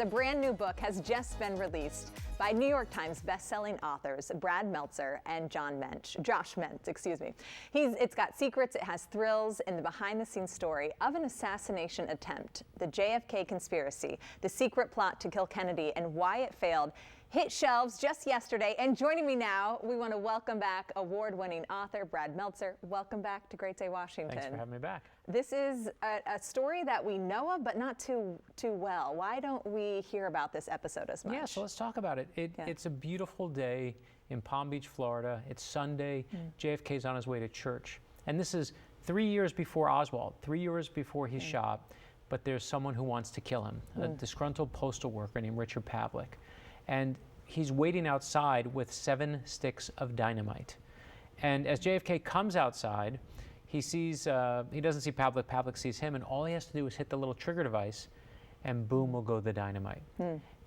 A brand new book has just been released by New York Times bestselling authors Brad Meltzer and Josh Mentz, excuse me. It's got secrets, it has thrills, and the behind-the-scenes story of an assassination attempt, the JFK Conspiracy, the secret plot to kill Kennedy, and why it failed, hit shelves just yesterday. And joining me now, we want to welcome back award-winning author Brad Meltzer. Welcome back to Great Day, Washington. Thanks for having me back. This is a story that we know of, but not too well. Why don't we hear about this episode as much? Yeah, so let's talk about it. It's a beautiful day in Palm Beach, Florida. It's Sunday. JFK's on his way to church. And this is 3 years before Oswald, 3 years before he's shot. But there's someone who wants to kill him, a disgruntled postal worker named Richard Pavlik. And he's waiting outside with 7 sticks of dynamite. And as JFK comes outside, he sees, he doesn't see Pavlik, Pavlik sees him, and all he has to do is hit the little trigger device, and boom will go the dynamite.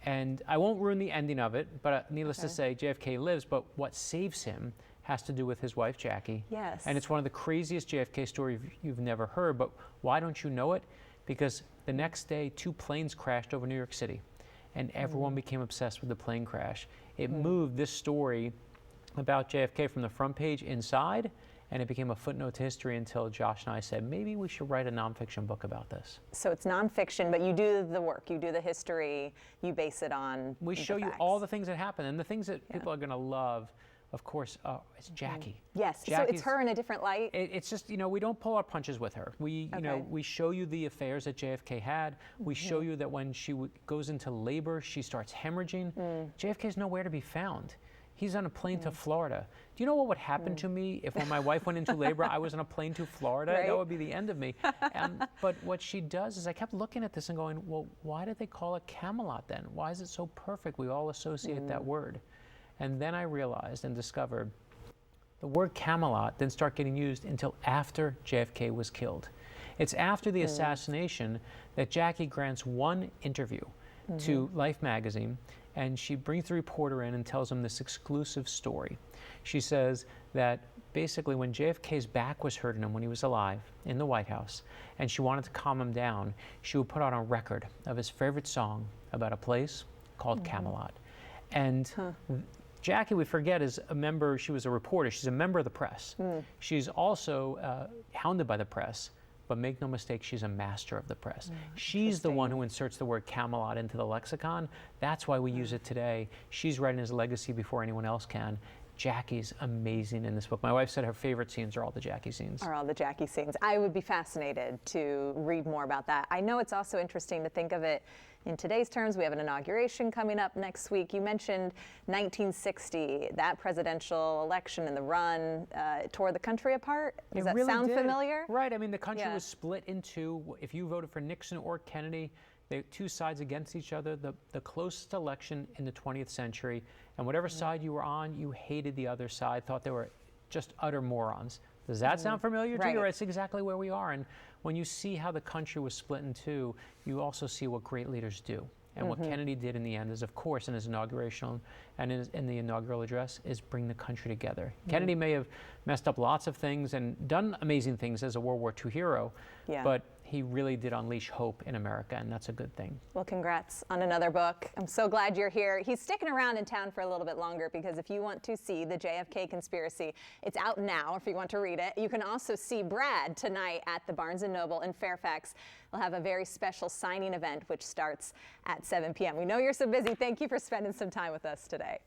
And I won't ruin the ending of it, but needless to say, JFK lives, but what saves him has to do with his wife, Jackie. Yes. And it's one of the craziest JFK stories you've never heard, but why don't you know it? Because the next day, 2 planes crashed over New York City, and everyone became obsessed with the plane crash. It moved this story about JFK from the front page inside, and it became a footnote to history until Josh and I said, maybe we should write a nonfiction book about this. So it's nonfiction, but you do the work, you do the history, you base it on We show you all the things that happen, and the things that people are going to love, of course, it's Jackie. Yes, Jackie's, so it's her in a different light. It's just, you know, we don't pull our punches with her. We, you know, we show you the affairs that JFK had. We show you that when she goes into labor, she starts hemorrhaging. JFK's nowhere to be found. He's on a plane to Florida. Do you know what would happen to me if when my wife went into labor, I was on a plane to Florida? That would be the end of me. But what she does is I kept looking at this and going, well, why did they call it Camelot then? Why is it so perfect? We all associate that word. And then I realized and discovered the word Camelot didn't start getting used until after JFK was killed. It's after the assassination that Jackie grants one interview to Life magazine, and she brings the reporter in and tells him this exclusive story. She says that basically when JFK's back was hurting him when he was alive in the White House, and she wanted to calm him down, she would put out a record of his favorite song about a place called Camelot. And Jackie, we forget, is a member, she was a reporter, she's a member of the press. She's also hounded by the press, but make no mistake, she's a master of the press. She's the one who inserts the word Camelot into the lexicon. That's why we use it today. She's writing his legacy before anyone else can. Jackie's amazing in this book. My wife said her favorite scenes are all the Jackie scenes. Are all the Jackie scenes. I would be fascinated to read more about that. I know it's also interesting to think of it in today's terms. We have an inauguration coming up next week. You mentioned 1960, that presidential election and the run tore the country apart. Does that sound familiar? Right. I mean, the country was split in two. If you voted for Nixon or Kennedy, they're 2 sides against each other, the closest election in the 20th century, and whatever side you were on, you hated the other side, thought they were just utter morons. Does that sound familiar to you? It's exactly where we are. And when you see how the country was split in 2, you also see what great leaders do. And what Kennedy did in the end is, of course, in his inauguration and in the inaugural address, is bring the country together. Kennedy may have messed up lots of things and done amazing things as a World War II hero, but he really did unleash hope in America, and that's a good thing. Well, congrats on another book. I'm so glad you're here. He's sticking around in town for a little bit longer because if you want to see the JFK Conspiracy, it's out now if you want to read it. You can also see Brad tonight at the Barnes & Noble in Fairfax. We'll have a very special signing event which starts at 7 p.m. We know you're so busy. Thank you for spending some time with us today.